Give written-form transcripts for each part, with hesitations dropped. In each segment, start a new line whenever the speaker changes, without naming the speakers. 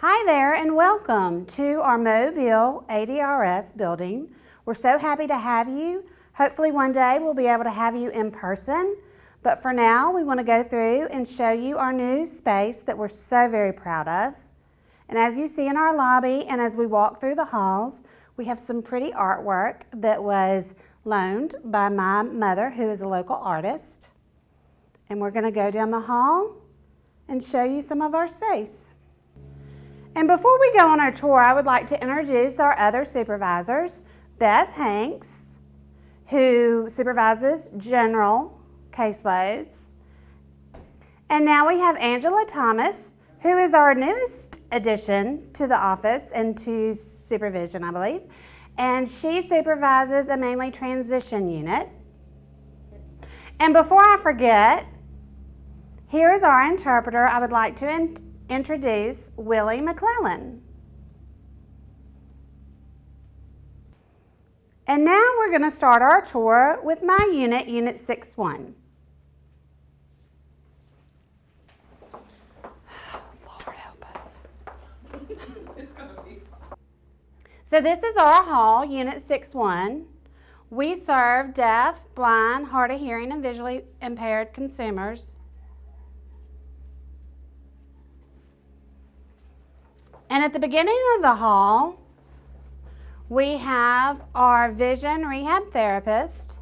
Hi there and welcome to our Mobile ADRS building. We're so happy to have you. Hopefully one day we'll be able to have you in person. But for now, we want to go through and show you our new space that we're so very proud of. And as you see in our lobby and as we walk through the halls, we have some pretty artwork that was loaned by my mother, who is a local artist. And we're going to go down the hall and show you some of our space. And before we go on our tour, I would like to introduce our other supervisors, Beth Hanks, who supervises general caseloads. And now we have Angela Thomas, who is our newest addition to the office and to supervision, I believe. And she supervises a mainly transition unit. And before I forget, here is our interpreter. I would like to introduce Willie McClellan. And now we're going to start our tour with my unit, Unit 6-1. Oh, Lord help us.
It's gonna be fun.
So this is our hall, Unit 6-1. We serve deaf, blind, hard of hearing, and visually impaired consumers. And at the beginning of the hall, we have our vision rehab therapist.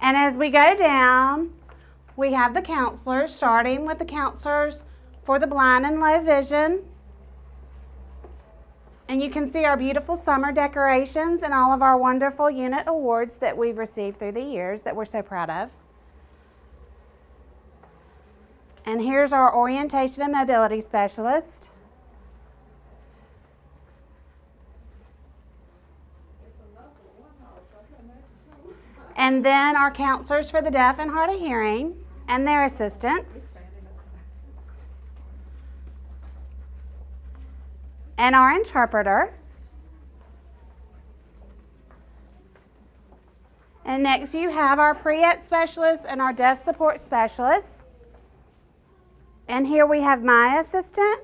And as we go down, we have the counselors, starting with the counselors for the blind and low vision. And you can see our beautiful summer decorations and all of our wonderful unit awards that we've received through the years that we're so proud of. And here's our orientation and mobility specialist. And then our counselors for the deaf and hard of hearing and their assistants. And our interpreter. And next you have our pre-ed specialist and our deaf support specialist. And here we have my assistant.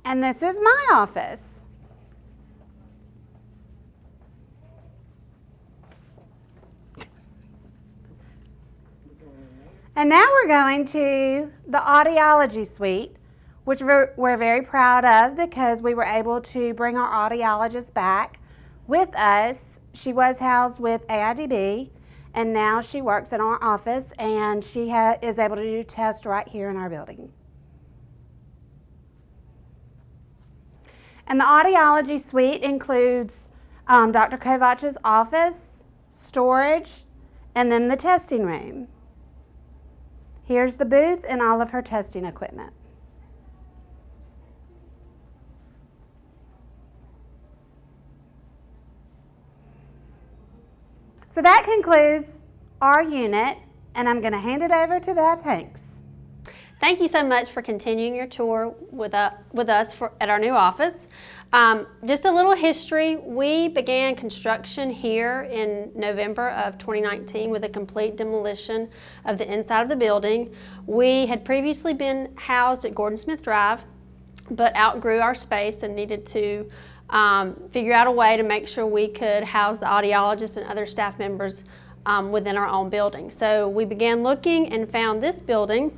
And this is my office. And now we're going to the Audiology Suite, which we're very proud of because we were able to bring our audiologist back with us. She was housed with AIDB, and now she works in our office, and she is able to do tests right here in our building. And the Audiology Suite includes Dr. Kovach's office, storage, and then the testing room. Here's the booth and all of her testing equipment. So that concludes our unit, and I'm going to hand it over to Beth Hanks.
Thank you so much for continuing your tour with us at our new office. Just a little history. We began construction here in November of 2019 with a complete demolition of the inside of the building. We had previously been housed at Gordon Smith Drive, but outgrew our space and needed to figure out a way to make sure we could house the audiologists and other staff members within our own building. So we began looking and found this building.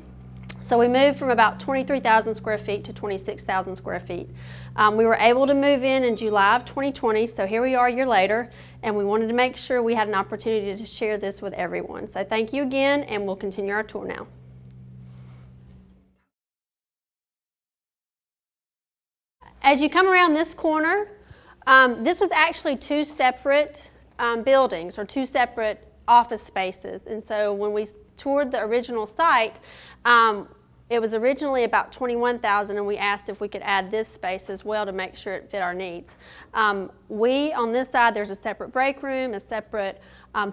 So we moved from about 23,000 square feet to 26,000 square feet. We were able to move in July of 2020, so here we are a year later, and we wanted to make sure we had an opportunity to share this with everyone. So thank you again, and we'll continue our tour now. As you come around this corner, this was actually two separate buildings or two separate office spaces. And so when we toured the original site, it was originally about 21,000, and we asked if we could add this space as well to make sure it fit our needs. On this side, there's a separate break room, a separate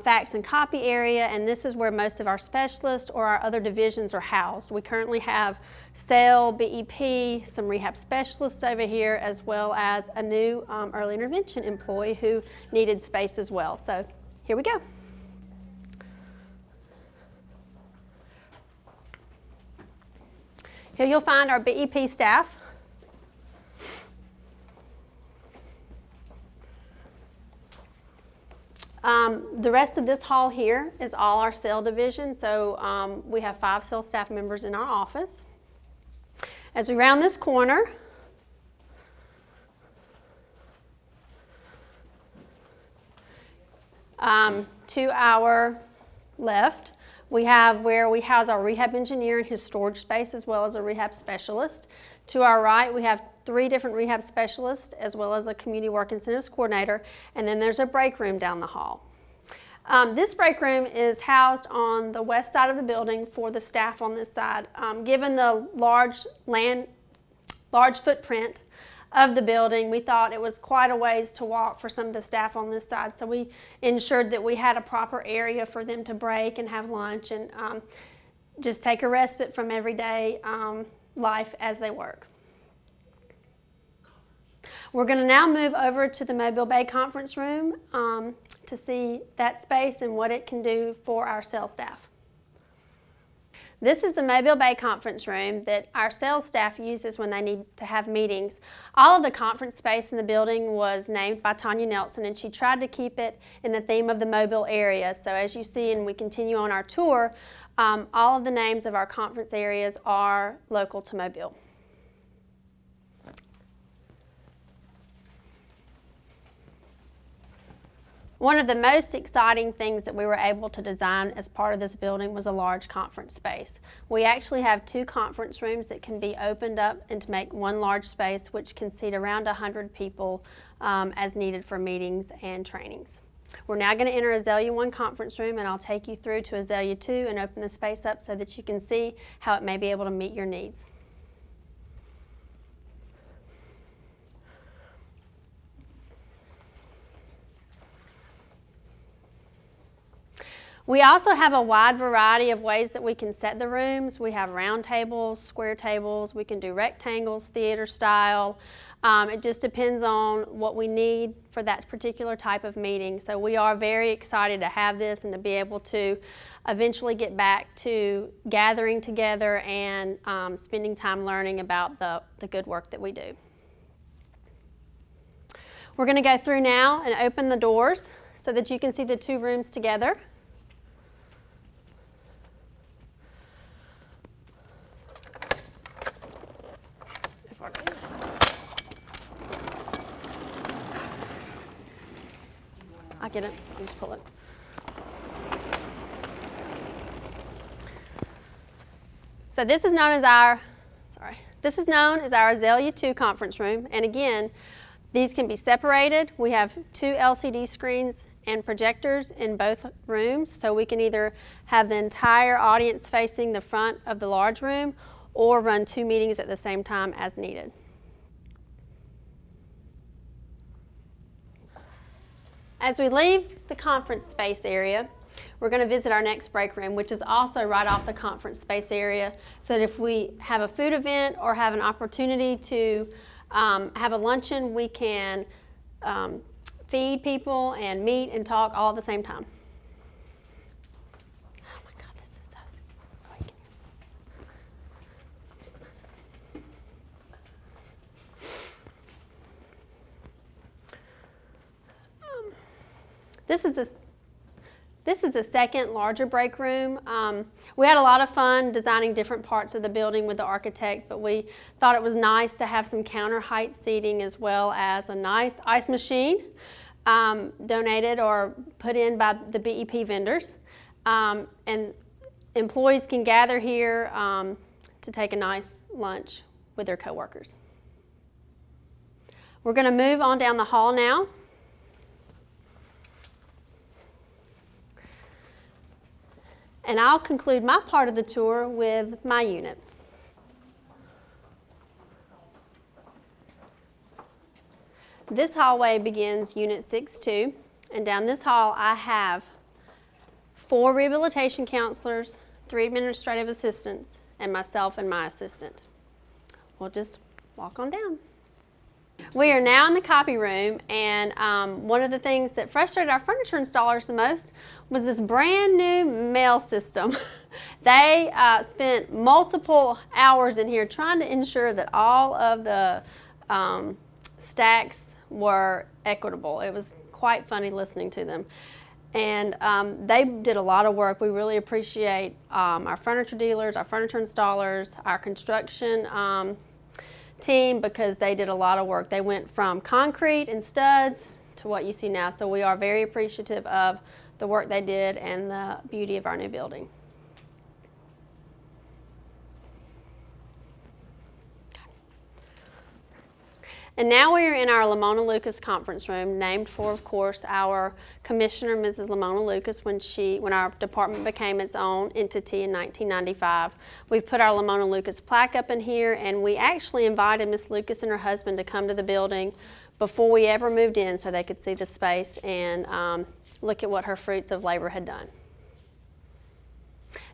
fax and copy area, and this is where most of our specialists or our other divisions are housed. We currently have cell, BEP, some rehab specialists over here, as well as a new early intervention employee who needed space as well. So here we go. Here you'll find our BEP staff. The rest of this hall here is all our cell division, so we have 5 cell staff members in our office. As we round this corner, to our left, we have where we house our rehab engineer in his storage space as well as a rehab specialist. To our right, we have 3 different rehab specialists as well as a community work incentives coordinator, and then there's a break room down the hall. This break room is housed on the west side of the building for the staff on this side. Given the large footprint of the building, we thought it was quite a ways to walk for some of the staff on this side, so we ensured that we had a proper area for them to break and have lunch and just take a respite from everyday life as they work. We're going to now move over to the Mobile Bay Conference Room to see that space and what it can do for our sales staff. This is the Mobile Bay Conference Room that our sales staff uses when they need to have meetings. All of the conference space in the building was named by Tanya Nelson, and she tried to keep it in the theme of the Mobile area. So as you see and we continue on our tour, all of the names of our conference areas are local to Mobile. One of the most exciting things that we were able to design as part of this building was a large conference space. We actually have 2 conference rooms that can be opened up and to make one large space, which can seat around 100 people as needed for meetings and trainings. We're now going to enter Azalea 1 conference room, and I'll take you through to Azalea 2 and open the space up so that you can see how it may be able to meet your needs. We also have a wide variety of ways that we can set the rooms. We have round tables, square tables, we can do rectangles, theater style. It just depends on what we need for that particular type of meeting. So we are very excited to have this and to be able to eventually get back to gathering together and spending time learning about the good work that we do. We're going to go through now and open the doors so that you can see the 2 rooms together. I get it. You just pull it. So this is known as our Azalea 2 conference room, and again, these can be separated. We have 2 LCD screens and projectors in both rooms, so we can either have the entire audience facing the front of the large room or run 2 meetings at the same time as needed. As we leave the conference space area, we're going to visit our next break room, which is also right off the conference space area, so that if we have a food event or have an opportunity to have a luncheon, we can feed people and meet and talk all at the same time. Oh my God, this is so quick. This is the second larger break room. We had a lot of fun designing different parts of the building with the architect, but we thought it was nice to have some counter height seating as well as a nice ice machine donated or put in by the BEP vendors. And employees can gather here to take a nice lunch with their coworkers. We're going to move on down the hall now. And I'll conclude my part of the tour with my unit. This hallway begins Unit 6-2, and down this hall I have 4 rehabilitation counselors, 3 administrative assistants, and myself and my assistant. We'll just walk on down. We are now in the copy room, and one of the things that frustrated our furniture installers the most was this brand new mail system. They spent multiple hours in here trying to ensure that all of the stacks were equitable. It was quite funny listening to them. And they did a lot of work. We really appreciate our furniture dealers, our furniture installers, our construction team, because they did a lot of work. They went from concrete and studs to what you see now. So we are very appreciative of the work they did and the beauty of our new building. And now we are in our Lamona Lucas conference room, named for, of course, our commissioner, Mrs. Lamona Lucas, when our department became its own entity in 1995. We've put our Lamona Lucas plaque up in here, and we actually invited Miss Lucas and her husband to come to the building before we ever moved in so they could see the space and look at what her fruits of labor had done.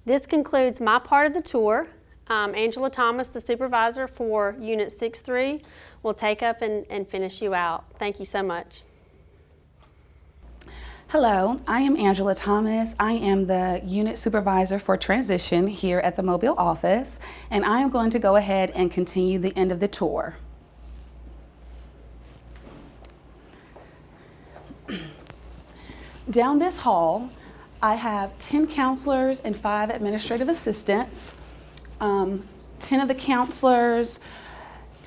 This concludes my part of the tour. Angela Thomas, the supervisor for Unit 6-3, will take up and finish you out. Thank you so much.
Hello, I am Angela Thomas. I am the Unit Supervisor for Transition here at the Mobile office, and I am going to go ahead and continue the end of the tour. Down this hall, I have 10 counselors and 5 administrative assistants. 10 of the counselors,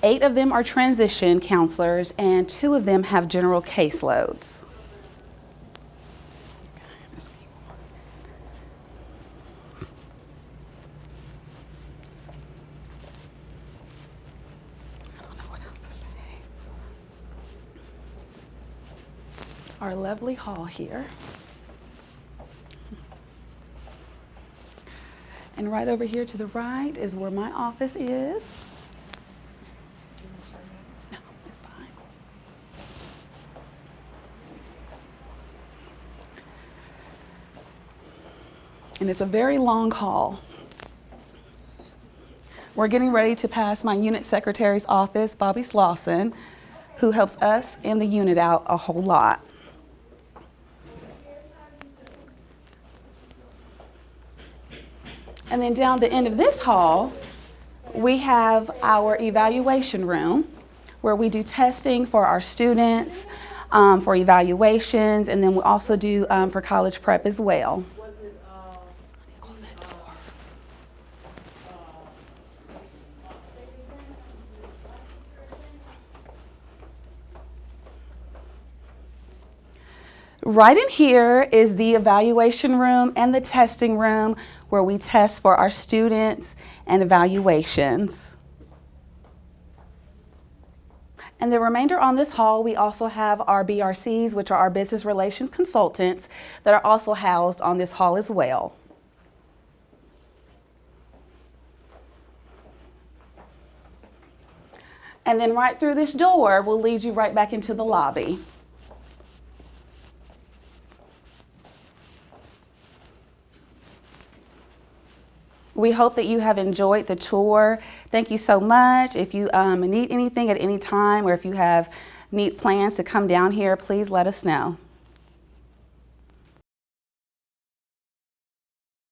8 of them are transition counselors, and 2 of them have general caseloads. I don't know what else to say. Our lovely hall here. And right over here to the right is where my office is. No, it's fine. And it's a very long hall. We're getting ready to pass my unit secretary's office, Bobby Slauson, who helps us and the unit out a whole lot. And then down the end of this hall, we have our evaluation room where we do testing for our students, for evaluations, and then we also do for college prep as well. Right in here is the evaluation room and the testing room where we test for our students and evaluations. And the remainder on this hall, we also have our BRCs, which are our business relations consultants, that are also housed on this hall as well. And then right through this door will lead you right back into the lobby. We hope that you have enjoyed the tour. Thank you so much. If you need anything at any time, or if you have neat plans to come down here, please let us know.